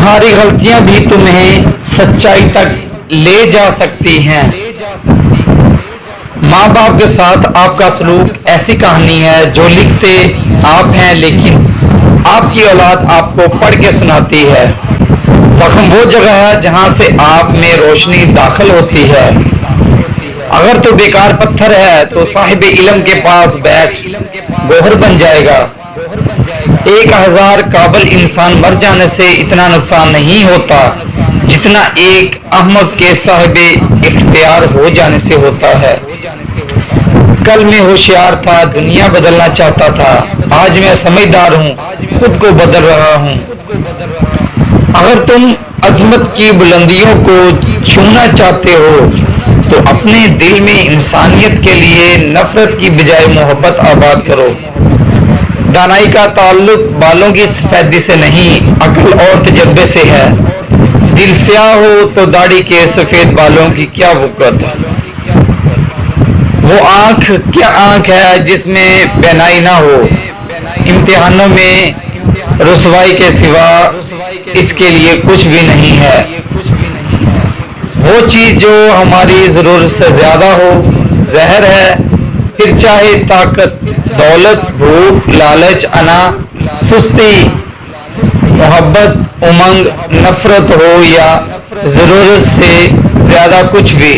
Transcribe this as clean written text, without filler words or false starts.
تمہاری غلطیاں بھی تمہیں سچائی تک لے جا سکتی ہیں۔ ماں باپ کے ساتھ آپ کا سلوک ایسی کہانی ہے جو لکھتے آپ ہیں لیکن آپ کی اولاد آپ کو پڑھ کے سناتی ہے۔ زخم وہ جگہ ہے جہاں سے آپ میں روشنی داخل ہوتی ہے۔ اگر تو بیکار پتھر ہے تو صاحب علم کے پاس بیٹھ گوہر بن جائے گا۔ 1000 قابل انسان مر جانے سے اتنا نقصان نہیں ہوتا جتنا ایک احمق کے صاحب اختیار ہو جانے سے ہوتا ہے۔ کل میں ہوشیار تھا، دنیا بدلنا چاہتا تھا، آج میں سمجھدار ہوں، خود کو بدل رہا ہوں۔ اگر تم عظمت کی بلندیوں کو چھونا چاہتے ہو تو اپنے دل میں انسانیت کے لیے نفرت کی بجائے محبت آباد کرو۔ دانائی کا تعلق بالوں کی سفیدی سے نہیں، عقل اور تجربے سے ہے۔ دل سیاہ ہو تو داڑھی کے سفید بالوں کی کیا وقت۔ وہ آنکھ کیا آنکھ ہے جس میں بینائی نہ ہو۔ امتحانوں میں رسوائی کے سوا اس کے لیے کچھ بھی نہیں ہے۔ وہ چیز جو ہماری ضرورت سے زیادہ ہو زہر ہے، پھر چاہے طاقت، دولت، بھوک، لالچ، انا، سستی، محبت، امنگ، نفرت ہو یا ضرورت سے زیادہ کچھ بھی۔